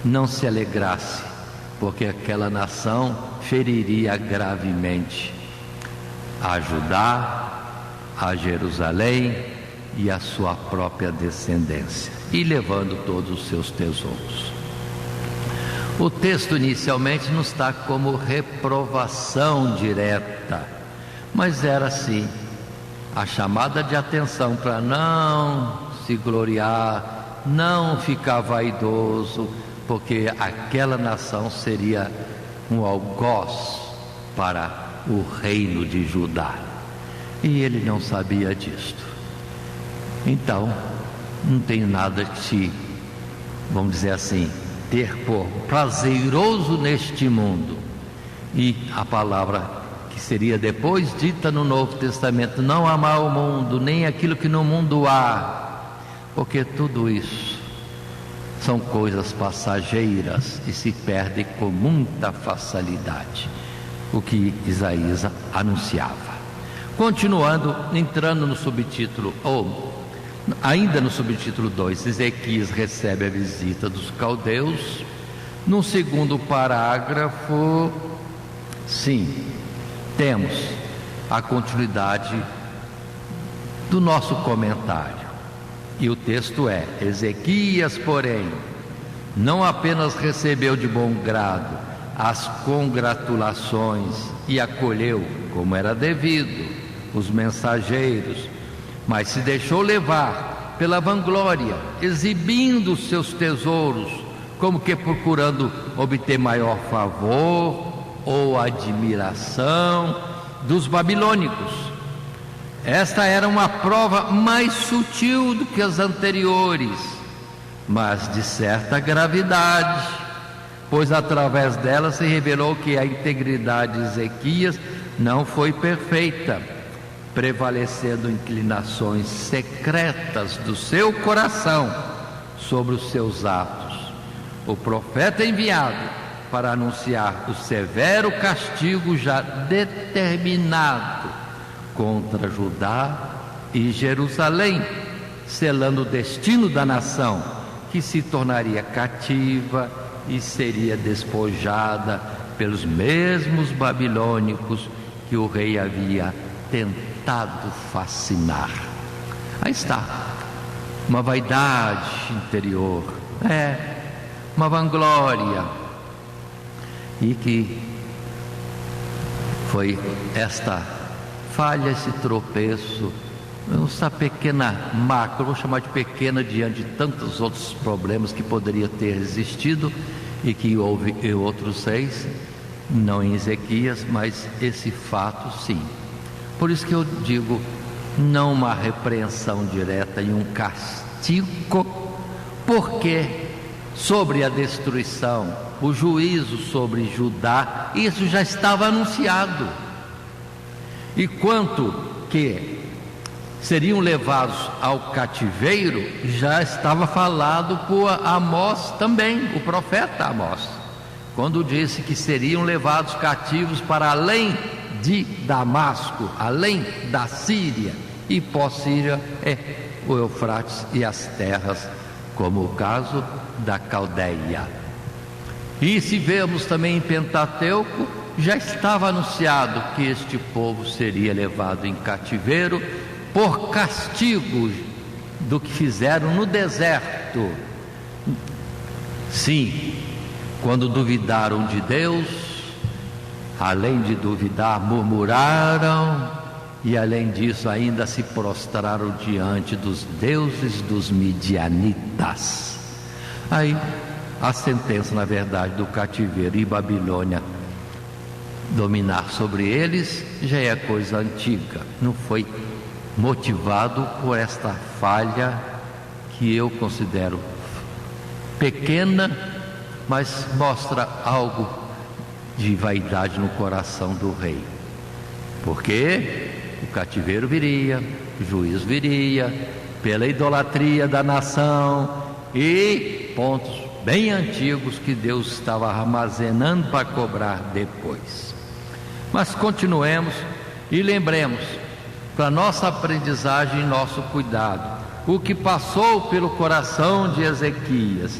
não se alegrasse, porque aquela nação feriria gravemente a Judá, a Jerusalém e a sua própria descendência, e levando todos os seus tesouros. O texto inicialmente não está como reprovação direta, mas era assim a chamada de atenção para não se gloriar, não ficar vaidoso, porque aquela nação seria um algoz para o reino de Judá, e ele não sabia disto. Então, não tem nada que se, vamos dizer assim, ter por prazeroso neste mundo. E a palavra que seria depois dita no Novo Testamento: não amar o mundo, nem aquilo que no mundo há, porque tudo isso são coisas passageiras e se perdem com muita facilidade. O que Isaías anunciava. Continuando, entrando no subtítulo, ainda no subtítulo 2, Ezequias recebe a visita dos caldeus. No segundo parágrafo, sim, temos a continuidade do nosso comentário. E o texto é: Ezequias, porém, não apenas recebeu de bom grado as congratulações e acolheu, como era devido, os mensageiros, mas se deixou levar pela vanglória, exibindo os seus tesouros, como que procurando obter maior favor ou admiração dos babilônicos. Esta era uma prova mais sutil do que as anteriores, mas de certa gravidade, pois através dela se revelou que a integridade de Ezequias não foi perfeita, prevalecendo inclinações secretas do seu coração sobre os seus atos. O profeta enviado para anunciar o severo castigo já determinado contra Judá e Jerusalém, selando o destino da nação, que se tornaria cativa e seria despojada pelos mesmos babilônicos que o rei havia tentado fascinar. Aí está, uma vaidade interior, uma vanglória, e que foi esta falha, esse tropeço, essa pequena macro, vou chamar de pequena diante de tantos outros problemas que poderia ter existido e que houve em outros 6, não em Ezequias, mas esse fato sim. Por isso que eu digo, não uma repreensão direta e um castigo, porque sobre a destruição, o juízo sobre Judá, isso já estava anunciado. E quanto que seriam levados ao cativeiro, já estava falado por Amós também, o profeta Amós, quando disse que seriam levados cativos para além de Damasco, além da Síria, e pós-Síria é o Eufrates e as terras, como o caso da Caldeia. E se vemos também em Pentateuco, já estava anunciado que este povo seria levado em cativeiro por castigo do que fizeram no deserto. Sim, quando duvidaram de Deus, além de duvidar, murmuraram, e além disso ainda se prostraram diante dos deuses dos midianitas. Aí a sentença, na verdade, do cativeiro e Babilônia dominar sobre eles já é coisa antiga, não foi motivado por esta falha que eu considero pequena, mas mostra algo de vaidade no coração do rei, porque o cativeiro viria, o juízo viria pela idolatria da nação e pontos bem antigos que Deus estava armazenando para cobrar depois. Mas continuemos e lembremos, para nossa aprendizagem e nosso cuidado, o que passou pelo coração de Ezequias.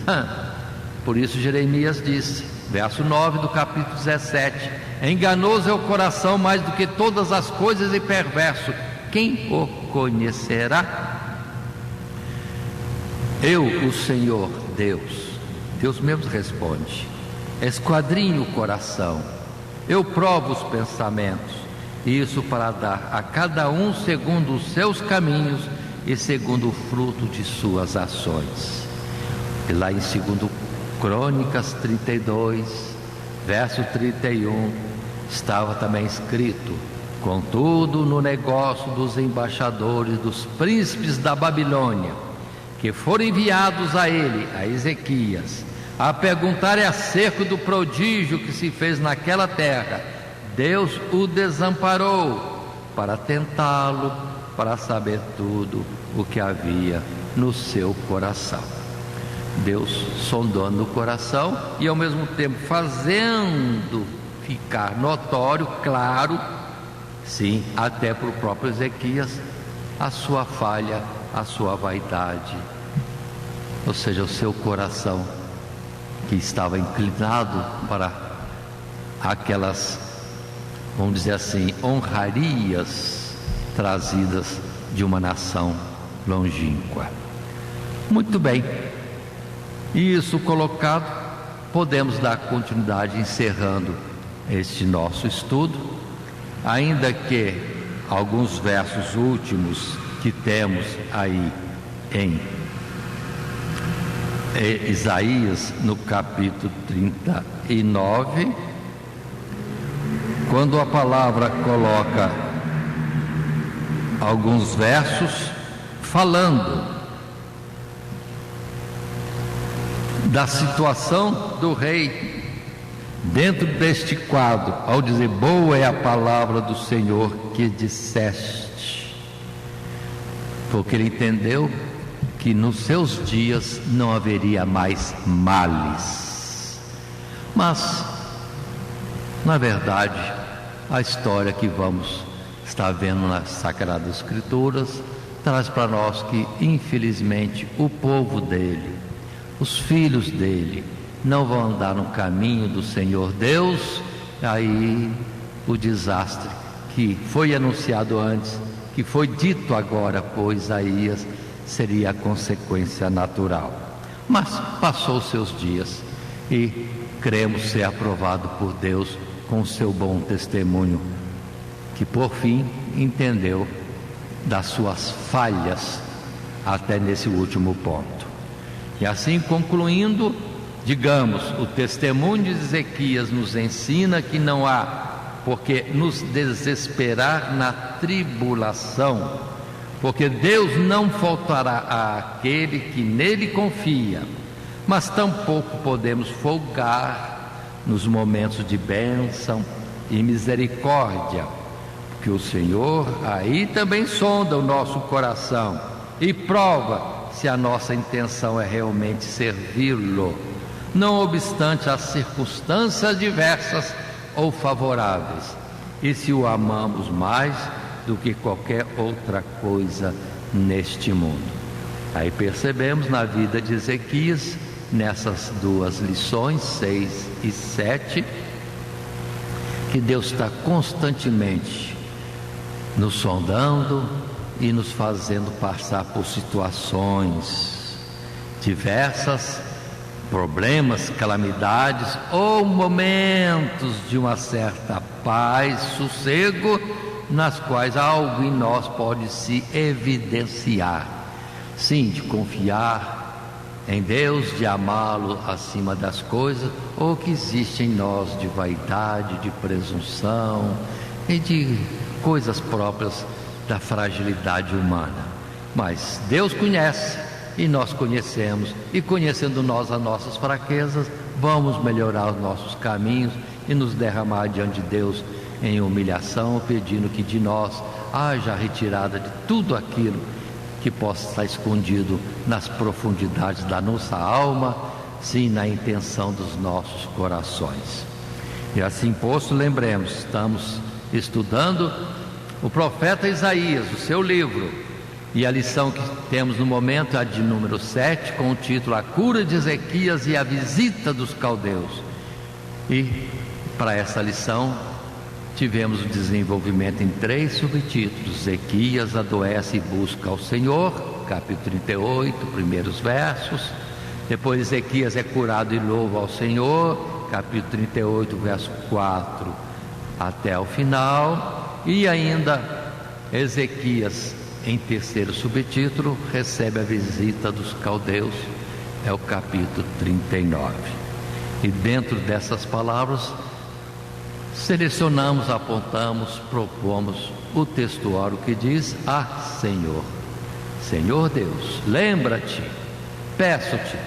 Por isso Jeremias disse, verso 9 do capítulo 17: enganoso é o coração mais do que todas as coisas e perverso, quem o conhecerá? Eu, o Senhor Deus mesmo responde, esquadrinho o coração, eu provo os pensamentos, isso para dar a cada um segundo os seus caminhos e segundo o fruto de suas ações. E lá em 2 Crônicas 32, verso 31, estava também escrito: contudo, no negócio dos embaixadores dos príncipes da Babilônia, que foram enviados a ele, a Ezequias, a perguntar acerca do prodígio que se fez naquela terra, Deus o desamparou para tentá-lo, para saber tudo o que havia no seu coração. Deus sondando o coração e ao mesmo tempo fazendo ficar notório, claro, sim, até para o próprio Ezequias, a sua falha, a sua vaidade, ou seja, o seu coração que estava inclinado para aquelas, vamos dizer assim, honrarias trazidas de uma nação longínqua. Muito bem, isso colocado, podemos dar continuidade encerrando este nosso estudo, ainda que alguns versos últimos que temos aí em Isaías, no capítulo 39, quando a palavra coloca alguns versos falando da situação do rei dentro deste quadro, ao dizer: boa é a palavra do Senhor que disseste, porque ele entendeu que nos seus dias não haveria mais males. Mas, na verdade, a história que vamos estar vendo nas Sagradas Escrituras traz para nós que, infelizmente, o povo dele, os filhos dele, não vão andar no caminho do Senhor Deus. Aí o desastre que foi anunciado antes, que foi dito agora por Isaías, seria a consequência natural. Mas passou os seus dias e cremos ser aprovado por Deus com o seu bom testemunho, que por fim entendeu das suas falhas até nesse último ponto. E assim, concluindo, digamos, o testemunho de Ezequias nos ensina que não há por que nos desesperar na tribulação, porque Deus não faltará àquele que nele confia. mas tampouco podemos folgar nos momentos de bênção e misericórdia, porque o Senhor aí também sonda o nosso coração e prova se a nossa intenção é realmente servi-lo, não obstante as circunstâncias diversas ou favoráveis, e se o amamos mais do que qualquer outra coisa neste mundo. Aí percebemos na vida de Ezequias, nessas duas lições, 6 e 7, que Deus está constantemente nos sondando e nos fazendo passar por situações diversas, problemas, calamidades ou momentos de uma certa paz, sossego, nas quais algo em nós pode se evidenciar. Sim, de confiar em Deus, de amá-lo acima das coisas, ou que existe em nós de vaidade, de presunção e de coisas próprias da fragilidade humana. Mas Deus conhece e nós conhecemos, e conhecendo nós as nossas fraquezas, vamos melhorar os nossos caminhos e nos derramar diante de Deus em humilhação, pedindo que de nós haja a retirada de tudo aquilo que possa estar escondido nas profundidades da nossa alma, sim, na intenção dos nossos corações. E assim posto, lembremos, estamos estudando o profeta Isaías, o seu livro, e a lição que temos no momento é a de número 7, com o título A Cura de Ezequias e a Visita dos Caldeus. E para essa lição tivemos o desenvolvimento em 3 subtítulos: Ezequias adoece e busca ao Senhor, capítulo 38, primeiros versos. Depois Ezequias é curado e louva ao Senhor, capítulo 38, verso 4 até o final. E ainda Ezequias, em terceiro subtítulo, recebe a visita dos caldeus, é o capítulo 39. E dentro dessas palavras selecionamos, apontamos, propomos o textuário que diz: Senhor, Senhor Deus, lembra-te, peço-te,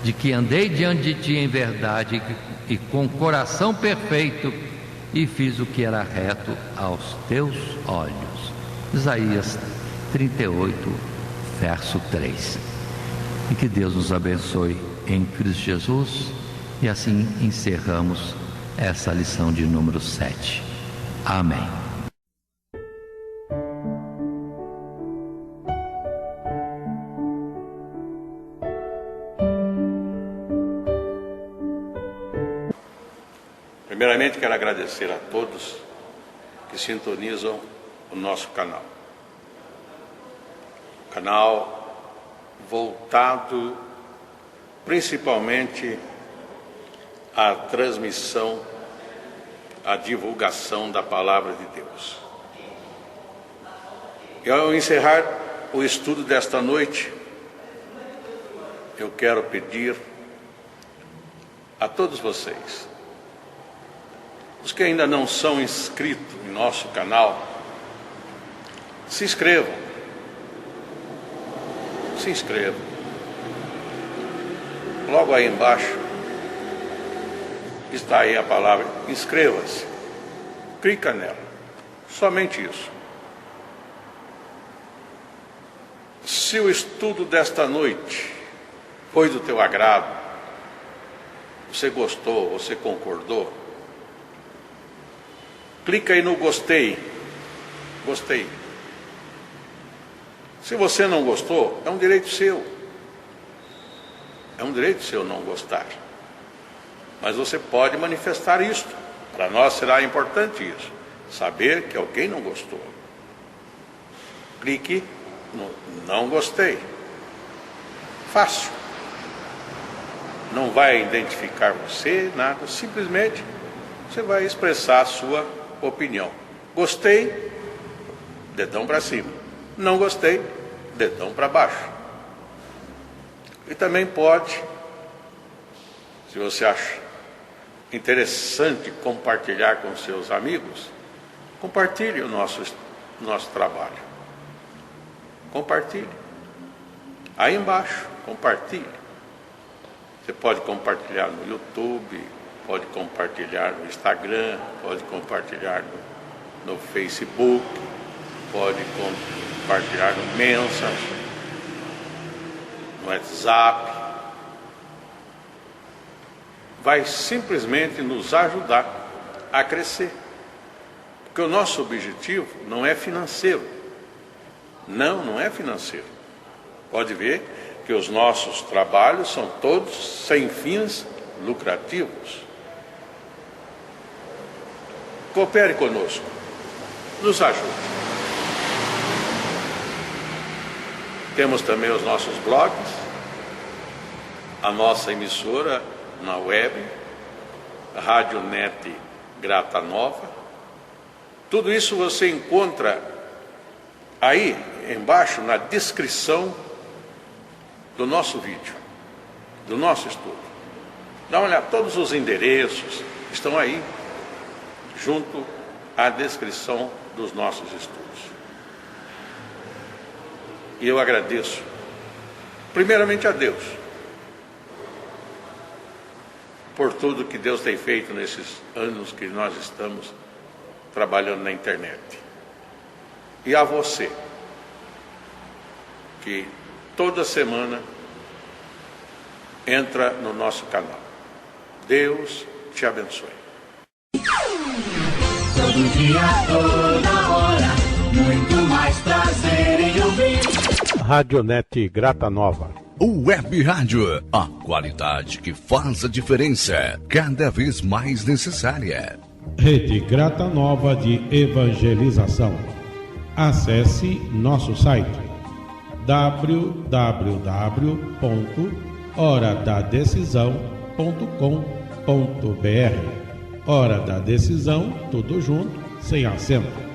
de que andei diante de ti em verdade e com coração perfeito, e fiz o que era reto aos teus olhos. Isaías 38, verso 3. E que Deus nos abençoe em Cristo Jesus, e assim encerramos essa lição de número 7. Amém. Primeiramente, quero agradecer a todos que sintonizam o nosso canal. Canal voltado principalmente à transmissão, à divulgação da Palavra de Deus. E ao encerrar o estudo desta noite, eu quero pedir a todos vocês, os que ainda não são inscritos em nosso canal, se inscrevam. Se inscrevam. Logo aí embaixo está aí a palavra inscreva-se. Clica nela. Somente isso. Se o estudo desta noite foi do teu agrado, você gostou, você concordou, clica aí no gostei. Gostei. Se você não gostou, é um direito seu. É um direito seu não gostar. Mas você pode manifestar isso. Para nós será importante isso. Saber que alguém não gostou. Clique no não gostei. Fácil. Não vai identificar você, nada. Simplesmente você vai expressar a sua opinião. Gostei, dedão para cima. Não gostei, dedão para baixo. E também pode, se você acha interessante compartilhar com seus amigos, compartilhe o nosso trabalho. Compartilhe. Aí embaixo, compartilhe. Você pode compartilhar no YouTube, pode compartilhar no Instagram, pode compartilhar no Facebook, pode compartilhar no Messenger, no WhatsApp. Vai simplesmente nos ajudar a crescer. Porque o nosso objetivo não é financeiro. Não é financeiro. Pode ver que os nossos trabalhos são todos sem fins lucrativos. Coopere conosco. Nos ajude. Temos também os nossos blogs, a nossa emissora na web, Rádio Net Grata Nova. Tudo isso você encontra aí embaixo na descrição do nosso vídeo, do nosso estudo. Dá uma olhada, todos os endereços estão aí, junto à descrição dos nossos estudos. E eu agradeço, primeiramente a Deus, por tudo que Deus tem feito nesses anos que nós estamos trabalhando na internet. E a você, que toda semana entra no nosso canal. Deus te abençoe. Todo dia, toda hora, muito mais prazer em ouvir. Radionet Grata Nova. Web Rádio, a qualidade que faz a diferença, cada vez mais necessária. Rede Grata Nova de Evangelização. Acesse nosso site www.horadadecisão.com.br. Hora da Decisão, tudo junto, sem acento.